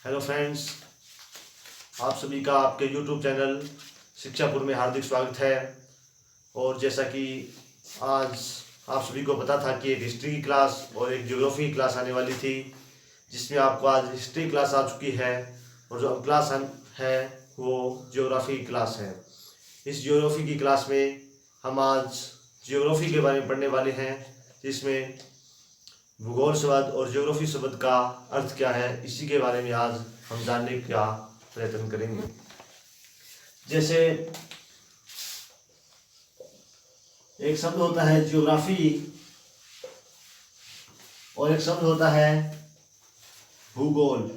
Hello friends, आप सभी का आपके यूट्यूब चैनल शिक्षापुर में हार्दिक स्वागत है। और जैसा कि आज आप सभी को पता था कि एक हिस्ट्री की क्लास और एक ज्योग्राफी की क्लास आने वाली थी, जिसमें आपको आज हिस्ट्री क्लास आ चुकी है और जो अब क्लास है वो ज्योग्राफी की क्लास है। इस ज्योग्राफी की क्लास में हम आज ज्योग्राफी के बारे में पढ़ने वाले हैं, जिसमें भूगोल शब्द और ज्योग्राफी शब्द का अर्थ क्या है, इसी के बारे में आज हम जानने का प्रयत्न करेंगे। जैसे एक शब्द होता है ज्योग्राफी और एक शब्द होता है भूगोल।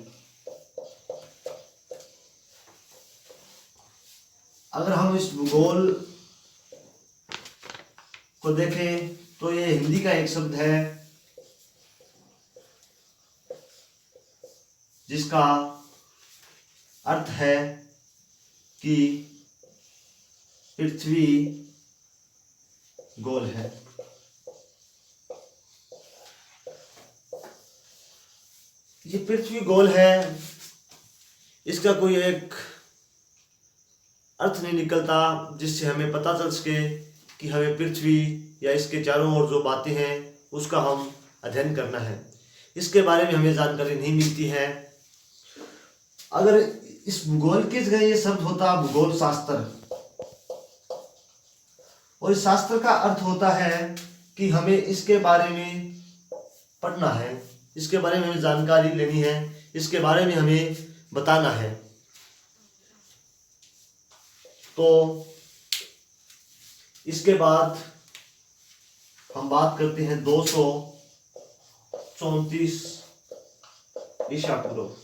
अगर हम इस भूगोल को देखें तो ये हिंदी का एक शब्द है जिसका अर्थ है कि पृथ्वी गोल है। ये पृथ्वी गोल है, इसका कोई एक अर्थ नहीं निकलता जिससे हमें पता चल सके कि हमें पृथ्वी या इसके चारों ओर जो बातें हैं उसका हम अध्ययन करना है। इसके बारे में हमें जानकारी नहीं मिलती है। अगर इस भूगोल की जगह ये शब्द होता भूगोल शास्त्र, और इस शास्त्र का अर्थ होता है कि हमें इसके बारे में पढ़ना है, इसके बारे में हमें जानकारी लेनी है, इसके बारे में हमें बताना है। तो इसके बाद हम बात करते हैं 234 ईसा पूर्व।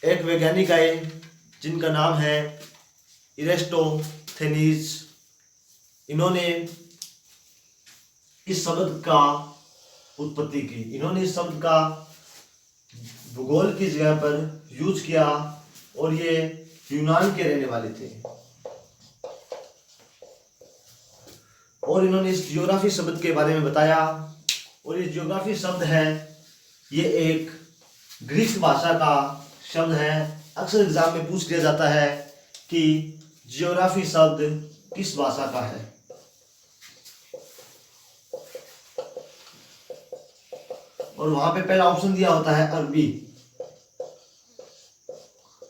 एक वैज्ञानिक आए जिनका नाम है इरेस्टोथेनीज। इन्होंने इस शब्द का उत्पत्ति की। इन्होंने इस शब्द का भूगोल की जगह पर यूज किया और ये यूनान के रहने वाले थे। और इन्होंने इस ज्योग्राफी शब्द के बारे में बताया। और ये ज्योग्राफी शब्द है, ये एक ग्रीक भाषा का शब्द है। अक्सर एग्जाम में पूछ लिया जाता है कि ज्योग्राफी शब्द किस भाषा का है। और वहां पे पहला ऑप्शन दिया होता है अरबी,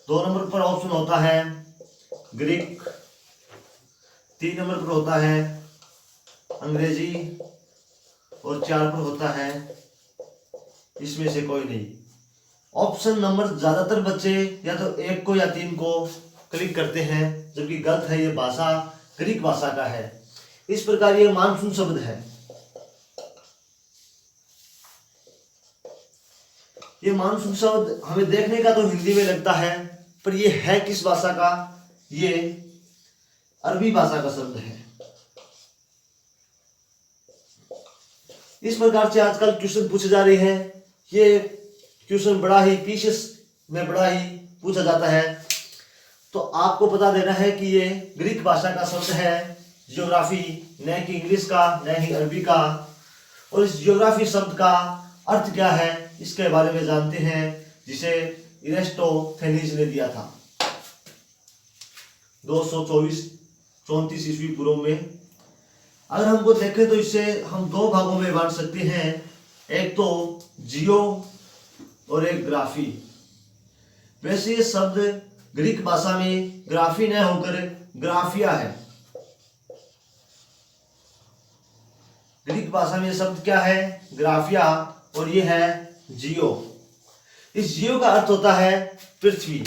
2 नंबर पर ऑप्शन होता है ग्रीक, 3 नंबर पर होता है अंग्रेजी और 4 पर होता है इसमें से कोई नहीं। ऑप्शन नंबर ज्यादातर बच्चे या तो 1 को या 3 को क्लिक करते हैं, जबकि गलत है। ये भाषा ग्रीक भाषा का है। इस प्रकार ये मानसून शब्द है। ये मानसून शब्द हमें देखने का तो हिंदी में लगता है, पर ये है किस भाषा का? ये अरबी भाषा का शब्द है। इस प्रकार से आजकल क्वेश्चन पूछे जा रहे हैं। ये क्वेश्चन बड़ा ही पीसेस में बड़ा ही पूछा जाता है। तो आपको बता देना है कि ये ग्रीक भाषा का शब्द है ज्योग्राफी, न कि इंग्लिश का, न ही अरबी का। और इस ज्योग्राफी शब्द का अर्थ क्या है इसके बारे में जानते हैं, जिसे इरेस्टोथेनीज ने दिया था 234 ईस्वी पूर्व में। अगर हमको देखें तो इसे हम 2 भागों में बांट सकते हैं, एक तो जियो और एक ग्राफी। वैसे ये शब्द ग्रीक भाषा में ग्राफी न होकर ग्राफिया है। ग्रीक भाषा में शब्द क्या है? ग्राफिया। और ये है जियो। इस जियो का अर्थ होता है पृथ्वी।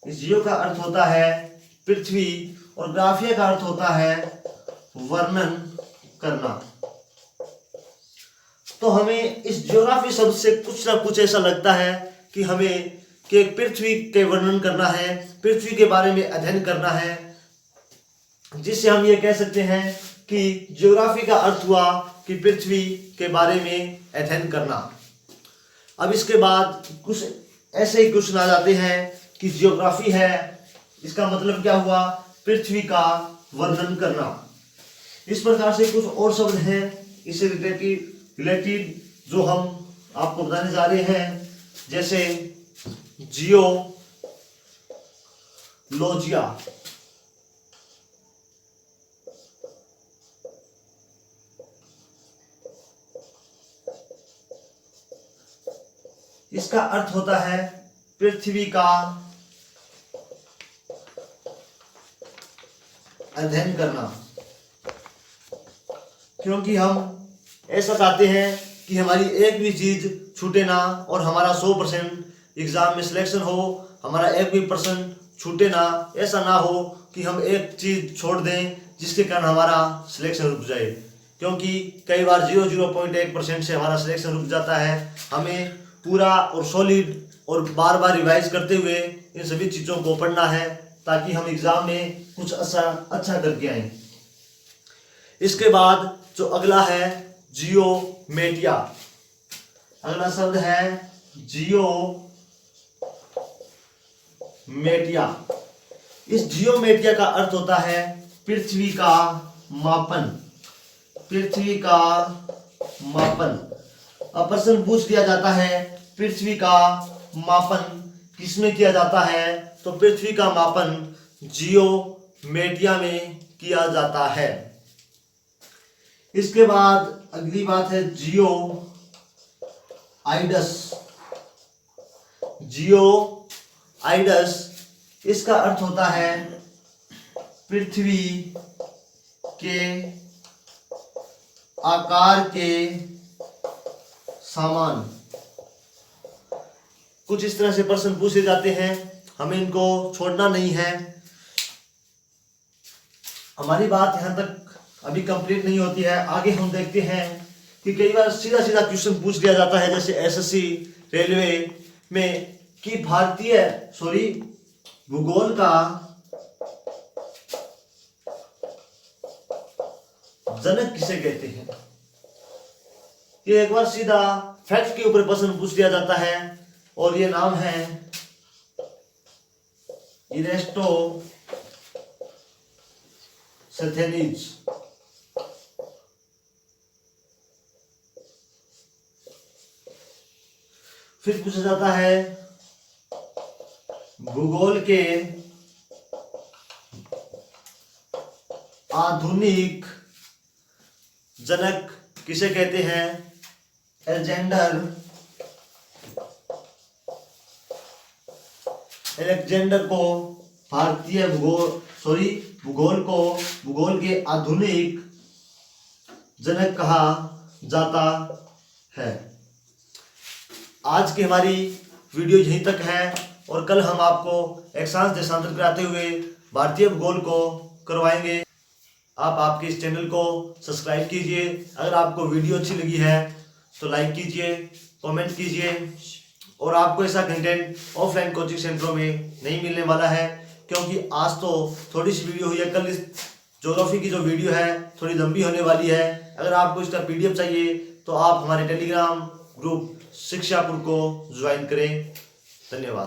इस जियो का अर्थ होता है पृथ्वी और ग्राफिया का अर्थ होता है वर्णन करना। तो हमें इस ज्योग्राफी शब्द से कुछ ना कुछ ऐसा लगता है कि हमें कि एक पृथ्वी के वर्णन करना है, पृथ्वी के बारे में अध्ययन करना है, जिससे हम ये कह सकते हैं कि ज्योग्राफी का अर्थ हुआ कि पृथ्वी के बारे में अध्ययन करना। अब इसके बाद कुछ ऐसे ही क्वेश्चन आ जाते हैं कि ज्योग्राफी है, इसका मतलब क्या हुआ? पृथ्वी का वर्णन करना। इस प्रकार से कुछ और शब्द हैं इससे रिलेटेड जो हम आपको बताने जा रहे हैं, जैसे जियोलॉजिया, इसका अर्थ होता है पृथ्वी का अध्ययन करना, क्योंकि हम ऐसा चाहते हैं कि हमारी एक भी चीज छूटे ना और हमारा 100% एग्जाम में सिलेक्शन हो, हमारा एक भी परसेंट छूटे ना। ऐसा ना हो कि हम एक चीज छोड़ दें जिसके कारण हमारा सिलेक्शन रुक जाए, क्योंकि कई बार 0.1% से हमारा सिलेक्शन रुक जाता है। हमें पूरा और सॉलिड और बार बार रिवाइज करते हुए इन सभी चीज़ों को पढ़ना है, ताकि हम एग्जाम में कुछ अच्छा करके आए। इसके बाद जो अगला है जियोमेट्रिया, अगला शब्द है जियोमेट्रिया। इस जियोमेट्रिया का अर्थ होता है पृथ्वी का मापन, पृथ्वी का मापन। अब प्रश्न पूछ दिया जाता है पृथ्वी का मापन किसमें किया जाता है, तो पृथ्वी का मापन जियोमेट्रिया में किया जाता है। इसके बाद अगली बात है जियोआइडस, जियोआइडस इसका अर्थ होता है पृथ्वी के आकार के सामान। कुछ इस तरह से प्रश्न पूछे जाते हैं, हमें इनको छोड़ना नहीं है। हमारी बात यहाँ तक अभी कंप्लीट नहीं होती है, आगे हम देखते हैं कि कई बार सीधा सीधा क्वेश्चन पूछ दिया जाता है, जैसे एसएससी रेलवे में कि भूगोल का जनक किसे कहते हैं। ये एक बार सीधा फैक्ट के ऊपर प्रश्न पूछ दिया जाता है और ये नाम है इरेस्टोस्थेनीज। फिर पूछा जाता है भूगोल के आधुनिक जनक किसे कहते हैं। अलेक्जेंडर को भारतीय भूगोल के आधुनिक जनक कहा जाता है। आज की हमारी वीडियो यहीं तक है और कल हम आपको अक्षांश देशांतर कराते हुए भारतीय भूगोल को करवाएंगे। आप आपके इस चैनल को सब्सक्राइब कीजिए। अगर आपको वीडियो अच्छी लगी है तो लाइक कीजिए, कमेंट कीजिए। और आपको ऐसा कंटेंट ऑफलाइन कोचिंग सेंटरों में नहीं मिलने वाला है, क्योंकि आज तो थोड़ी सी वीडियो हुई है, कल इस ज्योग्राफी की जो वीडियो है थोड़ी लंबी होने वाली है। अगर आपको इसका PDF चाहिए तो आप हमारे टेलीग्राम ग्रुप शिक्षापुर को ज्वाइन करें। धन्यवाद।